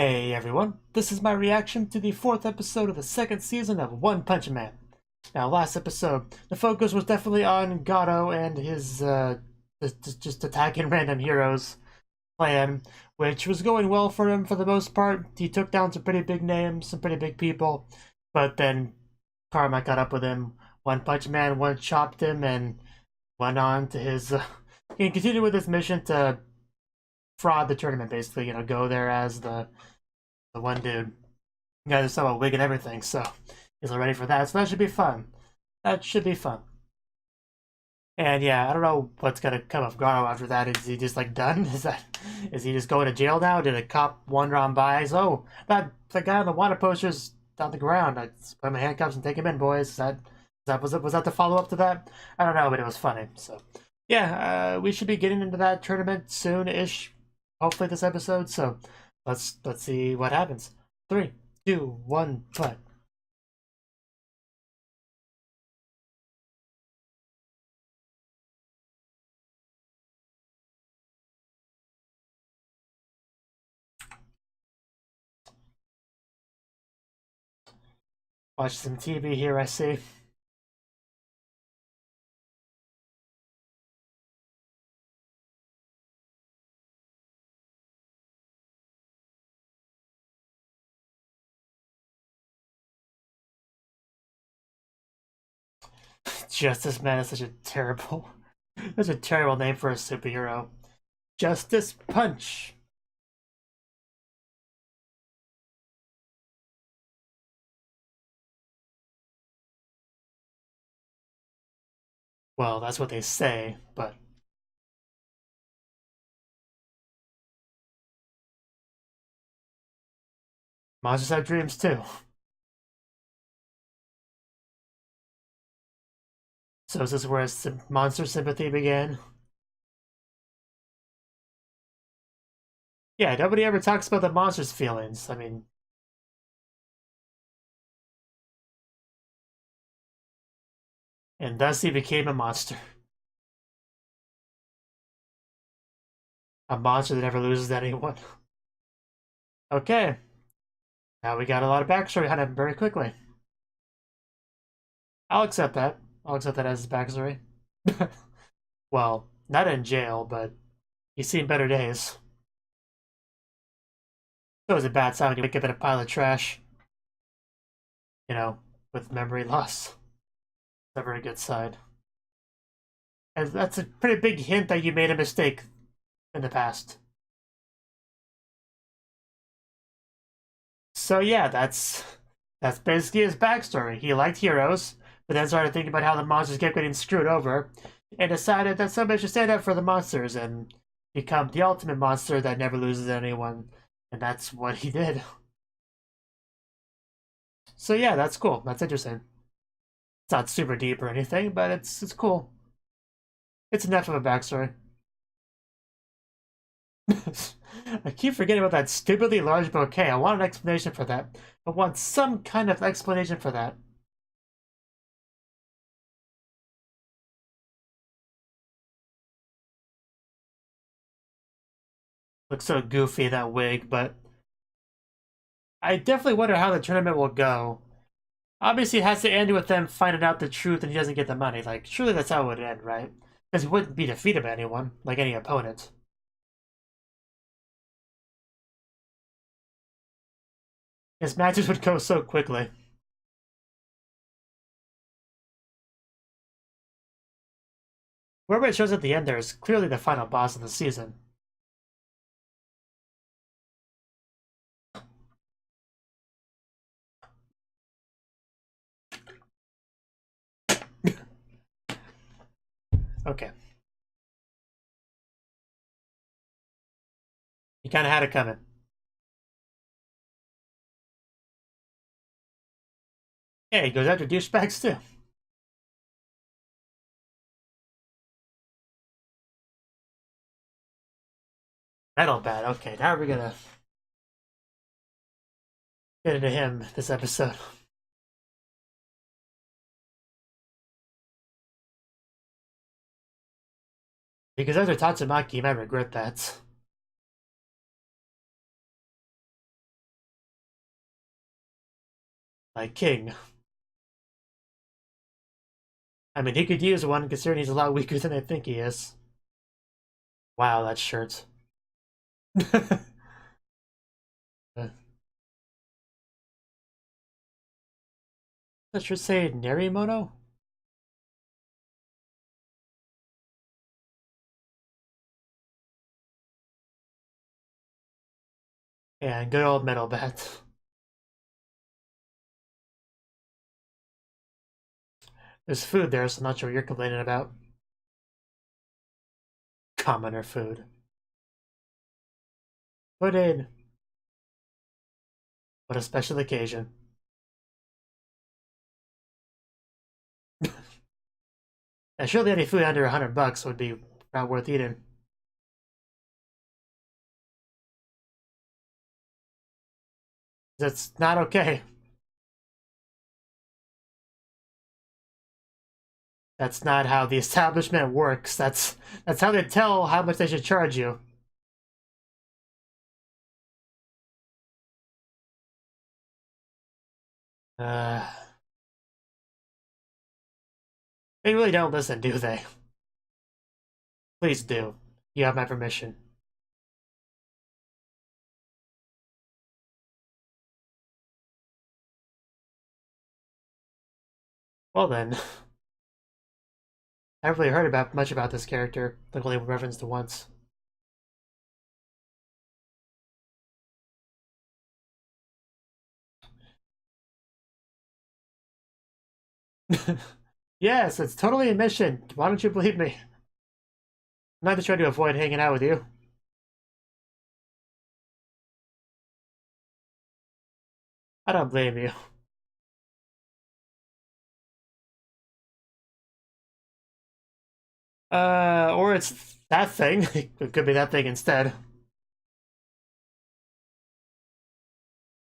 Hey everyone, this is my reaction to the fourth episode of the second season of One Punch Man. Now, last episode, the focus was definitely on Gato and his just attacking random heroes plan, which was going well for him for the most part. He took down some pretty big names, some pretty big people, but then Karma got up with him. One Punch Man one-chopped him and went on to his. He continued with his mission to fraud the tournament, basically. Go there as the one dude. You guys saw a wig and everything, so he's all ready for that. So that should be fun. That should be fun. And yeah, I don't know what's gonna come of Garo after that. Is he just like done? Is he just going to jail now? Did a cop wander on by? So that the guy on the water poster's on the ground. I just put him in handcuffs and take him in, boys. Was that the follow up to that? I don't know, but it was funny. So yeah, we should be getting into that tournament soon-ish. Hopefully this episode. So let's see what happens. 3, 2, 1, play. Watch some TV here, I see. Justice Man is such a terrible name for a superhero. Justice Punch. Well, that's what they say, but monsters have dreams too. So is this where monster sympathy began? Yeah, nobody ever talks about the monster's feelings. I mean, and thus he became a monster. A monster that never loses to anyone. Okay, now we got a lot of backstory on him very quickly. I'll accept that. I'll accept that as his backstory. Well, not in jail, but he's seen better days. So it's a bad sign when you wake up in a pile of trash. With memory loss. Never a good sign. And that's a pretty big hint that you made a mistake in the past. So yeah, that's basically his backstory. He liked heroes, but then started thinking about how the monsters kept getting screwed over, and decided that somebody should stand up for the monsters and become the ultimate monster that never loses anyone. And that's what he did. So yeah, that's cool. That's interesting. It's not super deep or anything, but it's cool. It's enough of a backstory. I keep forgetting about that stupidly large bouquet. I want an explanation for that. I want some kind of explanation for that. Looks so goofy, that wig, but I definitely wonder how the tournament will go. Obviously, it has to end with them finding out the truth and he doesn't get the money. Like, surely that's how it would end, right? Because he wouldn't be defeated by anyone, like any opponent. His matches would go so quickly. Whoever it shows at the end there is clearly the final boss of the season. Okay. He kind of had it coming. Yeah, he goes after douchebags too. Metal bad. Okay, now we're gonna get into him this episode. Because after Tatsumaki, you might regret that. Like King. I mean, he could use one considering he's a lot weaker than I think he is. Wow, that shirt. That should say Nerimono? Yeah, good old metal bat. There's food there, so I'm not sure what you're complaining about. Commoner food. Put in. What a special occasion. And surely any food under $100 would be not worth eating. That's not okay. That's not how the establishment works. That's how they tell how much they should charge you. Uh, they really don't listen, do they? Please do. You have my permission. Well then, I haven't really heard about much about this character. Like only referenced to once. Yes, it's totally a mission. Why don't you believe me? I'm not just trying to avoid hanging out with you. I don't blame you. Or it's that thing. It could be that thing instead.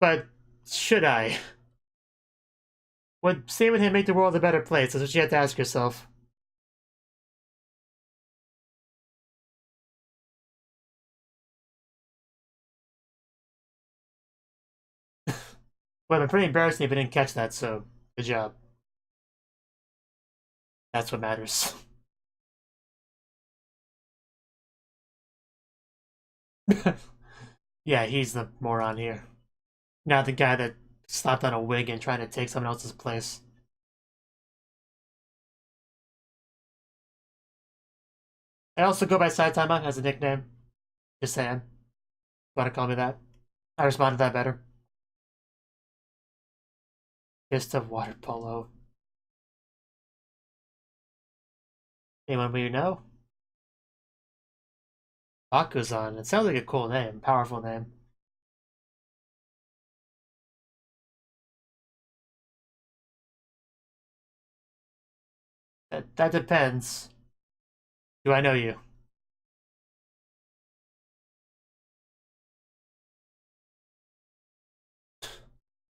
But should I? Would saving him make the world a better place? That's what you have to ask yourself. Well, I'm pretty embarrassing if I didn't catch that, so good job. That's what matters. Yeah, he's the moron here. Not the guy that slapped on a wig and trying to take someone else's place. I also go by Saitama as a nickname. Just saying. Want to call me that? I responded to that better. Fist of water polo. Anyone we know? Bakuzan. It sounds like a cool name. Powerful name. That depends. Do I know you?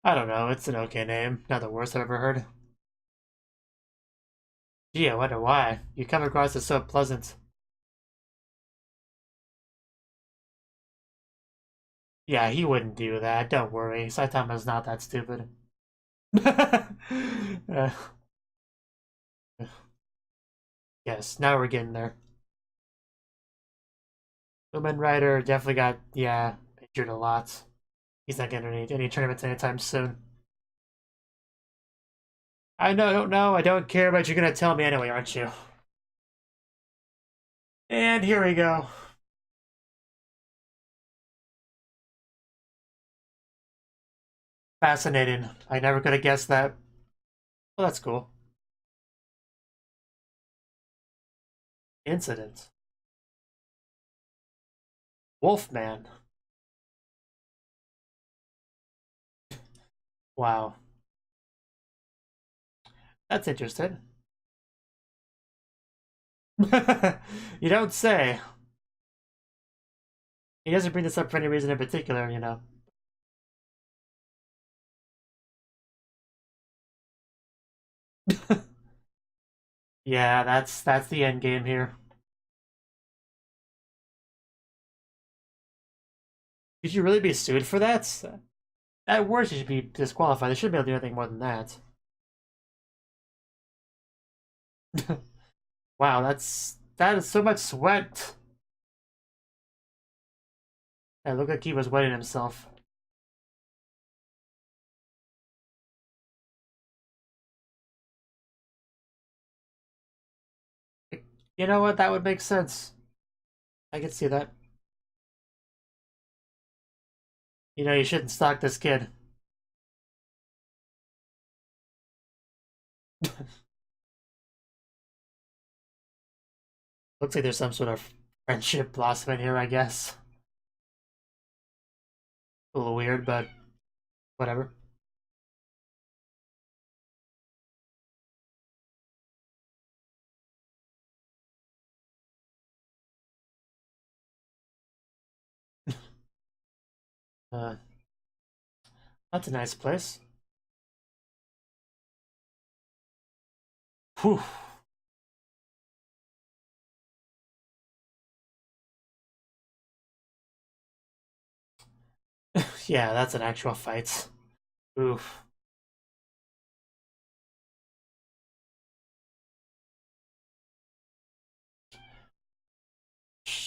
I don't know. It's an okay name. Not the worst I've ever heard. Gee, I wonder why. You come across as so pleasant. Yeah, he wouldn't do that. Don't worry. Saitama's not that stupid. Uh, yes, now we're getting there. Woman Rider definitely got, yeah, injured a lot. He's not getting any tournaments anytime soon. I know, don't know, I don't care, but you're gonna tell me anyway, aren't you? And here we go. Fascinating. I never could have guessed that. Well, that's cool. Incident. Wolfman. Wow. That's interesting. You don't say. He doesn't bring this up for any reason in particular, you know. Yeah, that's the end game here. Could you really be sued for that? At worst, he should be disqualified. They shouldn't be able to do anything more than that. Wow, that is so much sweat. Yeah, looked like he was wetting himself. You know what? That would make sense. I could see that. You know, you shouldn't stalk this kid. Looks like there's some sort of friendship blossoming here, I guess. A little weird, but whatever. Uh, that's a nice place. Whew. Yeah, that's an actual fight. Oof.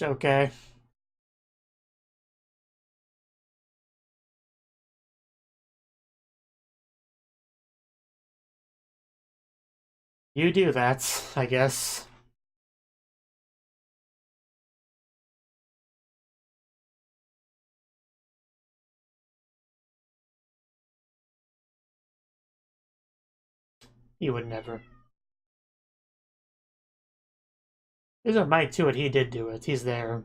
Okay. You do that, I guess. You would never. There's a might to it. He did do it. He's there.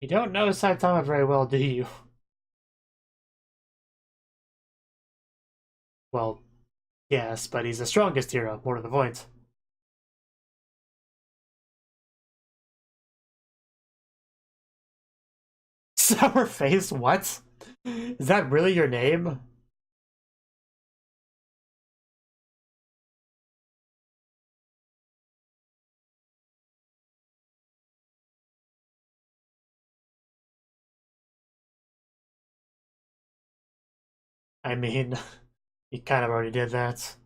You don't know Saitama very well, do you? Well, yes, but he's the strongest hero, more to the point. Sour face, what? Is that really your name? I mean, you kind of already did that.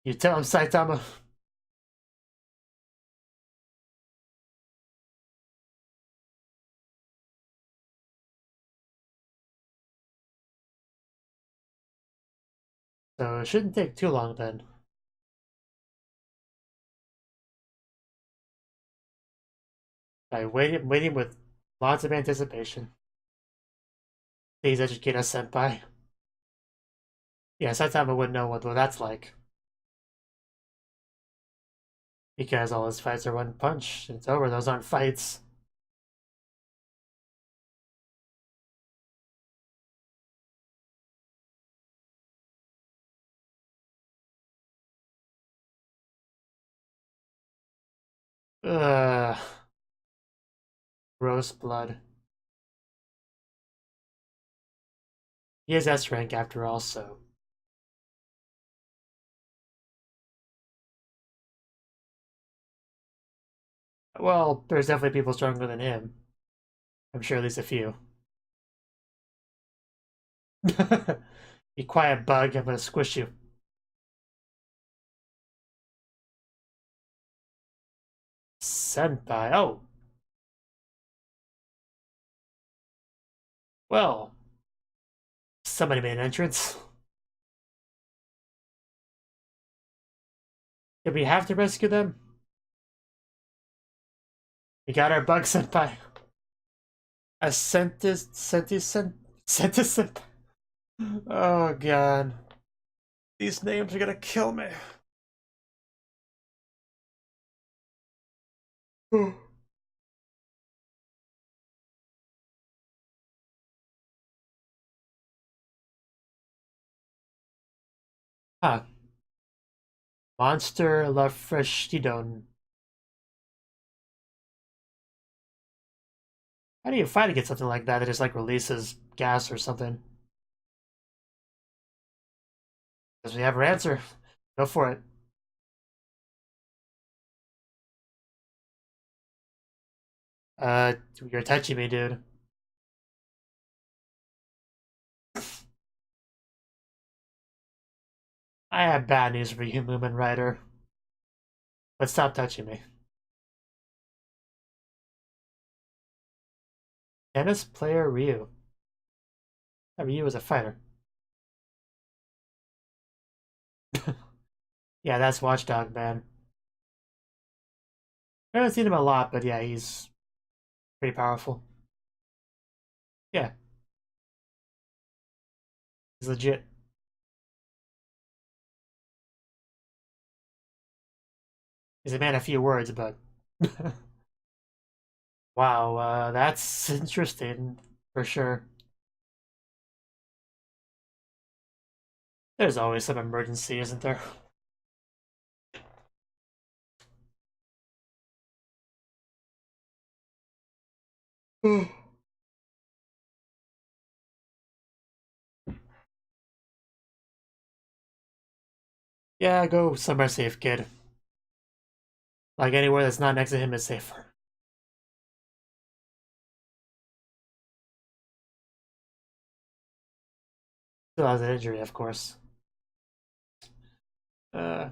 You tell him, Saitama. So it shouldn't take too long then. I waiting with lots of anticipation. Please educate us, senpai. Yeah, Saitama wouldn't know what that's like. Because all his fights are one punch. It's over. Those aren't fights. Ugh. Gross blood. He is S rank after all, so. Well, there's definitely people stronger than him. I'm sure at least a few. You quiet bug, I'm gonna squish you. Senpai. Oh. Well. Somebody made an entrance. Did we have to rescue them? We got our bug senpai. A Sentis senpai. Oh god. These names are gonna kill me. Huh. Monster La Freshidon. How do you fight against something like that just like releases gas or something? Because we have our answer. Go for it. You're touching me, dude. I have bad news for you, Moomin Rider. But stop touching me. Tennis player Ryu. Ryu is a fighter. Yeah, that's Watchdog, man. I haven't seen him a lot, but yeah, he's pretty powerful. Yeah, he's legit. He's a man of few words, but wow, that's interesting for sure. There's always some emergency, isn't there? Yeah, go somewhere safe, kid. Like anywhere that's not next to him is safer. Still has an injury, of course. Uh,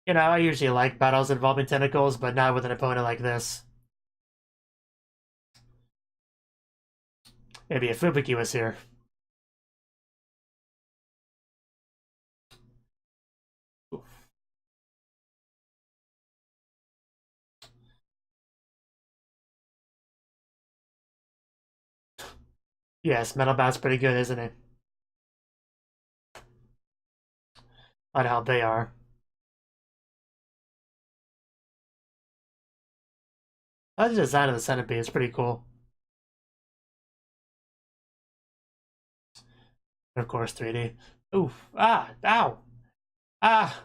I usually like battles involving tentacles, but not with an opponent like this. Maybe if Fubuki was here. Yes, Metal Bat's pretty good, isn't it? On how they are. I like the design of the centipede, it's pretty cool. And of course, 3D. Oof. Ah, ow. Ah,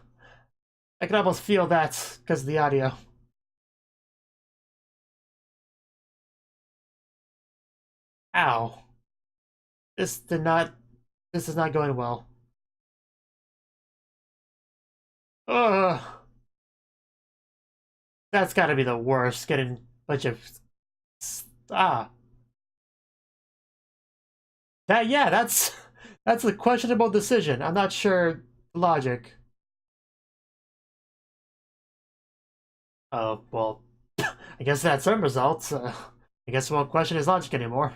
I can almost feel that because of the audio. Ow. This did not, this is not going well. Ugh. That's gotta be the worst, getting a bunch of, ah. Yeah, that's a questionable decision. I'm not sure logic. Oh, well, I guess that's some results. I guess we won't question his logic anymore.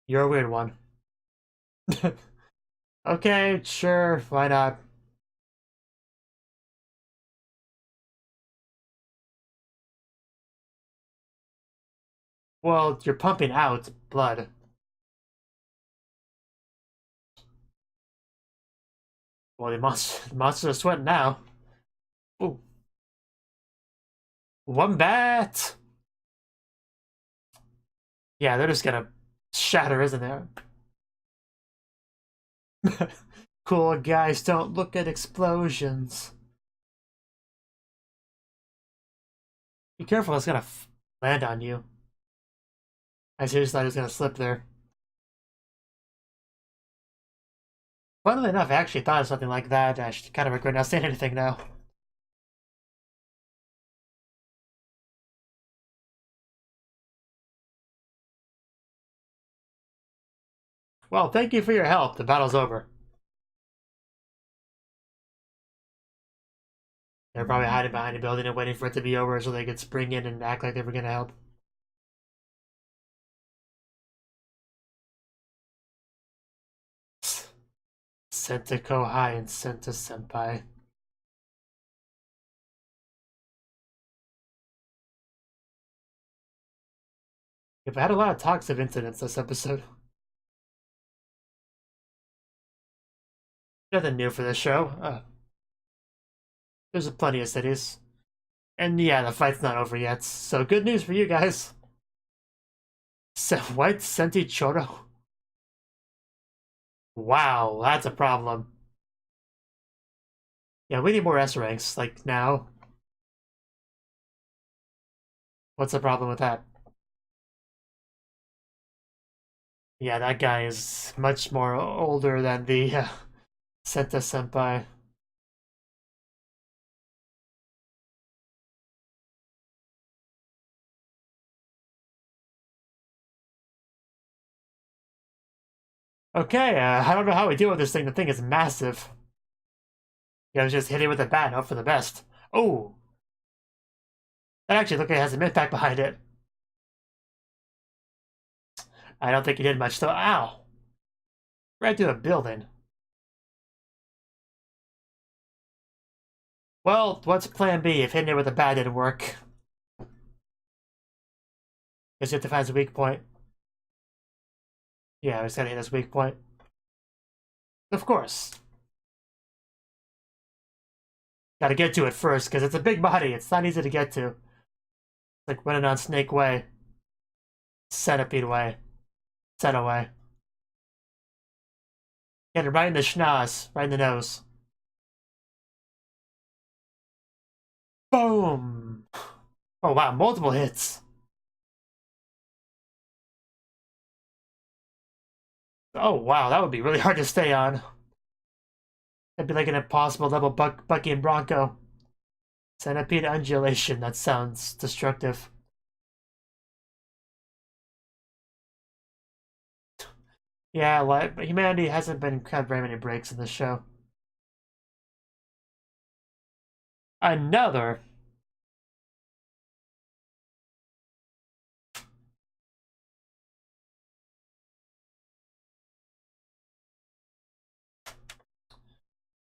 You're a weird one. Okay, sure, why not? Well, you're pumping out blood. Well, the monsters are sweating now. Ooh. Wombat! Yeah, they're just gonna shatter, isn't there? Cool guys don't look at explosions. Be careful, it's gonna land on you. I seriously thought he was gonna slip there. Funnily enough, I actually thought of something like that. I should kind of regret not saying anything now. Well, thank you for your help. The battle's over. They're probably hiding behind a building and waiting for it to be over so they could spring in and act like they were gonna help. Senta Kohai and Senta Senpai. We've had a lot of toxic incidents this episode. Nothing new for this show. There's plenty of cities. And yeah, the fight's not over yet, so good news for you guys. White Senti Choro. Wow, that's a problem. Yeah, we need more S ranks, like now. What's the problem with that? Yeah, that guy is much more older than the Senta Senpai. Okay, I don't know how we deal with this thing. The thing is massive. Yeah, I was just hitting with a bat, hope for the best. Oh! That actually looked like it has some impact behind it. I don't think he did much, though. Ow! Right through a building. Well, what's plan B if hitting it with a bat didn't work? Guess you have to find his weak point. Yeah, I was gonna hit his weak point. Of course. Gotta get to it first, because it's a big body. It's not easy to get to. It's like running on Snake Way. Centipede Way. Center Way. Get it right in the schnoz. Right in the nose. Boom! Oh wow, multiple hits. Oh wow, that would be really hard to stay on. That'd be like an impossible level Bucky and Bronco. Centipede undulation, that sounds destructive. Yeah, like, humanity hasn't been had very many breaks in this show. Another.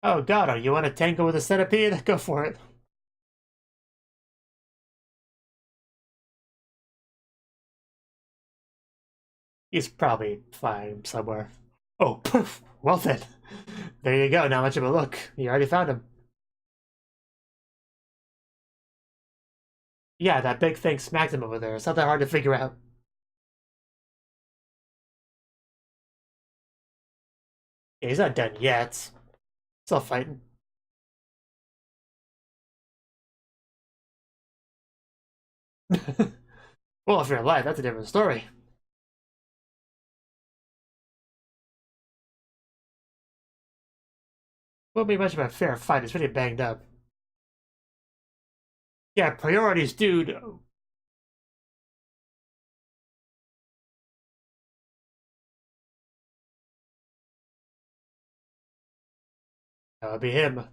Oh god, you want to tango with a centipede? Go for it. He's probably fine somewhere. Oh, poof! Well then. There you go, not much of a look. You already found him. Yeah, that big thing smacked him over there. It's not that hard to figure out. Yeah, he's not done yet. Still fighting. Well, if you're alive, that's a different story. Won't be much of a fair fight. It's pretty banged up. Yeah, priorities, dude. That would be him.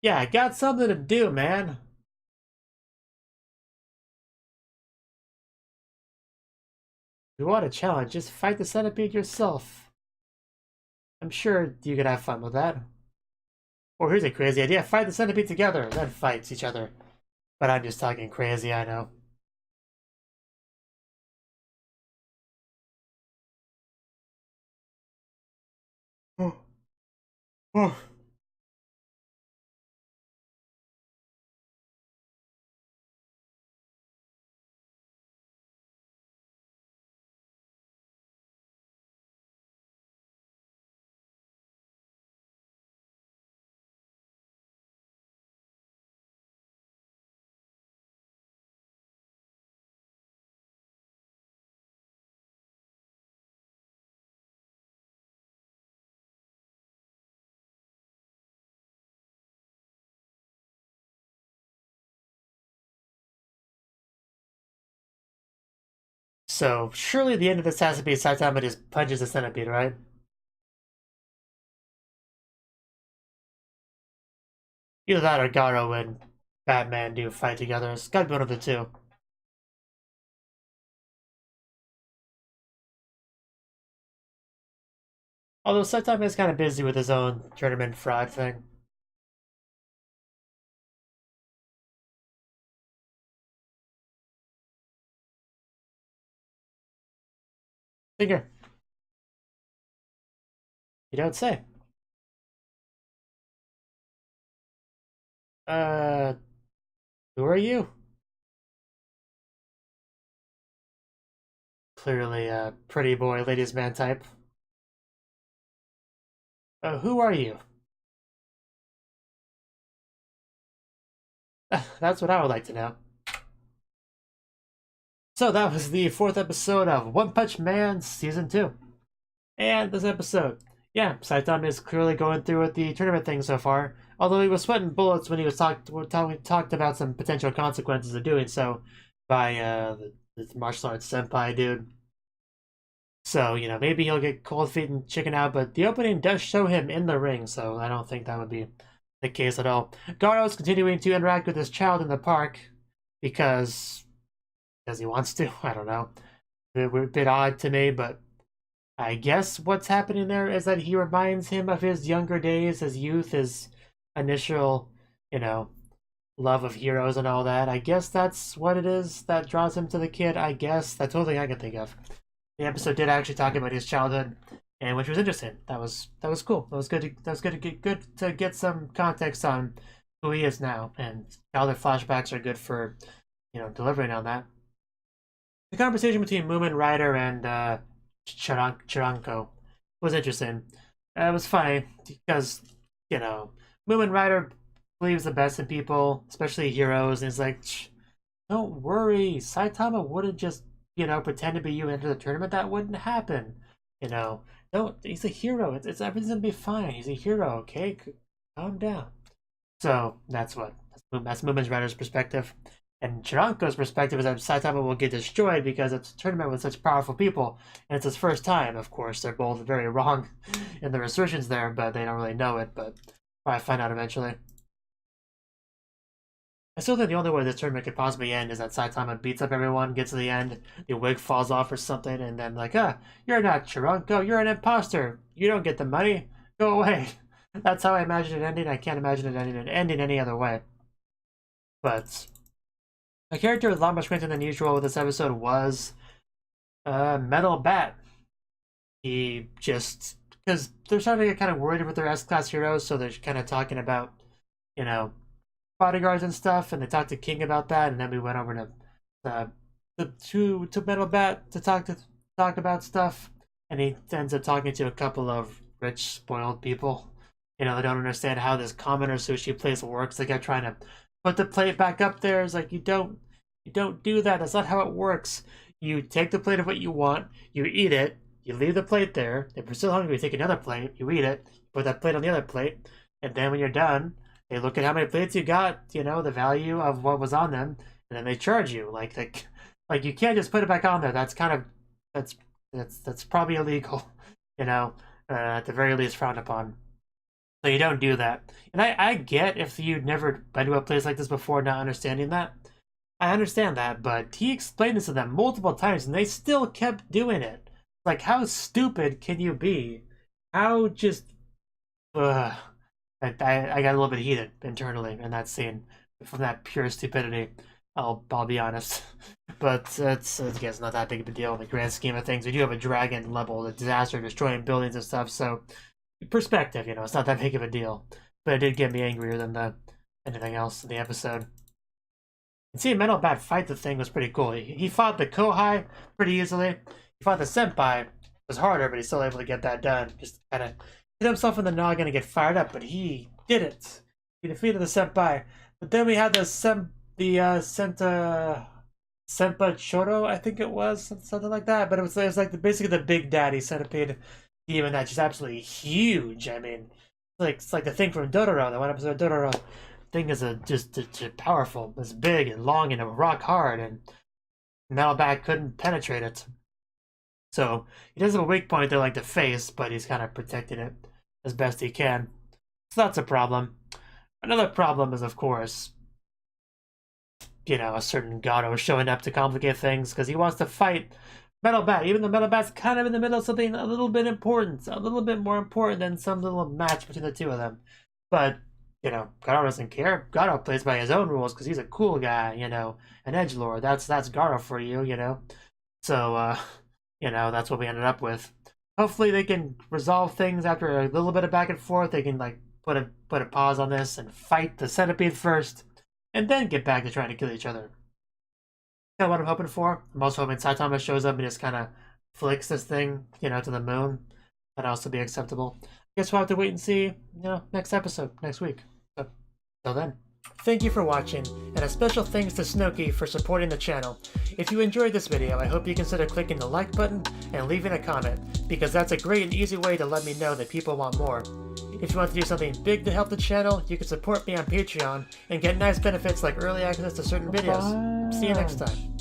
Yeah, I got something to do, man. If you want a challenge, just fight the centipede yourself. I'm sure you could have fun with that. Or here's a crazy idea. Fight the centipede together, then fight each other. But I'm just talking crazy, I know. Oh. Oh. So, surely the end of this has to be Saitama just punches the centipede, right? Either that or Garo and Batman do fight together. It's gotta be one of the two. Although Saitama is kind of busy with his own tournament fraud thing. Figure. You don't say. Uh, who are you? Clearly a pretty boy, ladies man type. Who are you? That's what I would like to know. So that was the 4th episode of One Punch Man Season 2. And this episode, yeah, Saitama is clearly going through with the tournament thing so far. Although he was sweating bullets when he was talked about some potential consequences of doing so. by the martial arts senpai dude. So, you know, maybe he'll get cold feet and chicken out, but the opening does show him in the ring, so I don't think that would be the case at all. Garo's continuing to interact with his child in the park because he wants to. I don't know. It was a bit odd to me, but I guess what's happening there is that he reminds him of his younger days, his youth, his initial, you know, love of heroes and all that. I guess that's what it is that draws him to the kid. I guess that's the only thing I can think of. The episode did actually talk about his childhood, and which was interesting. That was cool. That was good to get some context on who he is now, and childhood flashbacks are good for, you know, delivering on that. The conversation between Moomin Rider and Chiranko was interesting. It was funny because, you know, Moomin Rider believes the best in people, especially heroes, and he's like, don't worry, Saitama wouldn't just, you know, pretend to be you into the tournament. That wouldn't happen. You know, don't. He's a hero. It's everything's gonna be fine. He's a hero. Okay, calm down. So that's Moomin Rider's perspective. And Chiranko's perspective is that Saitama will get destroyed because it's a tournament with such powerful people, and it's his first time, of course. They're both very wrong in their assertions there, but they don't really know it, but probably find out eventually. I still think the only way this tournament could possibly end is that Saitama beats up everyone, gets to the end, the wig falls off or something, and then like, you're not Chiranko, you're an imposter. You don't get the money. Go away. That's how I imagine it ending. I can't imagine it ending any other way. But a character with a lot more strength than usual with this episode was Metal Bat. He just, because they're starting to get kind of worried with their S-class heroes, so they're kind of talking about, you know, bodyguards and stuff, and they talked to King about that, and then we went over to Metal Bat to talk about stuff, and he ends up talking to a couple of rich, spoiled people. You know, they don't understand how this commoner sushi place works. They kept trying to put the plate back up there. It's like, you don't do that. That's not how it works. You take the plate of what you want, you eat it, you leave the plate there. If you're still hungry, you take another plate, you eat it, put that plate on the other plate, and then when you're done, they look at how many plates you got, you know, the value of what was on them, and then they charge you. Like you can't just put it back on there. That's kind of that's probably illegal, you know, at the very least frowned upon. So you don't do that. And I get if you've never been to a place like this before, not understanding that. I understand that, but he explained this to them multiple times, and they still kept doing it. Like, how stupid can you be? How just, I got a little bit heated internally in that scene from that pure stupidity. I'll be honest, but it's I guess not that big of a deal in the grand scheme of things. We do have a dragon level, a disaster, destroying buildings and stuff. So, perspective, you know, it's not that big of a deal. But it did get me angrier than anything else in the episode. And seeing Metal Bat fight the thing was pretty cool. He fought the Kohai pretty easily. He fought the Senpai. It was harder, but he's still able to get that done. Just kind of hit himself in the noggin and get fired up, but he did it. He defeated the Senpai. But then we had the Senpa Choro, I think it was, something like that. But it was like basically the Big Daddy Centipede demon that's just absolutely huge. I mean, it's like the thing from Dororo, the one episode of Dororo. Thing is just powerful. It's big and long and rock hard, and Metal Bat couldn't penetrate it. So he does have a weak point there, like the face, but he's kind of protecting it as best he can. So that's a problem. Another problem is, of course, you know, a certain Gato showing up to complicate things because he wants to fight Metal Bat, even though Metal Bat's kind of in the middle of something a little bit important, a little bit more important than some little match between the two of them. But you know, Gato doesn't care. Gato plays by his own rules because he's a cool guy, you know, an edgelord. That's Gato for you, you know. So, you know, that's what we ended up with. Hopefully they can resolve things after a little bit of back and forth. They can, like, put a pause on this and fight the centipede first, and then get back to trying to kill each other. That's what I'm hoping for. I'm also hoping Saitama shows up and just kind of flicks this thing, you know, to the moon. That'd also be acceptable. I guess we'll have to wait and see, you know, next episode, next week. So, till then. Thank you for watching, and a special thanks to Cnouki for supporting the channel. If you enjoyed this video, I hope you consider clicking the like button and leaving a comment, because that's a great and easy way to let me know that people want more. If you want to do something big to help the channel, you can support me on Patreon and get nice benefits like early access to certain videos. See you next time.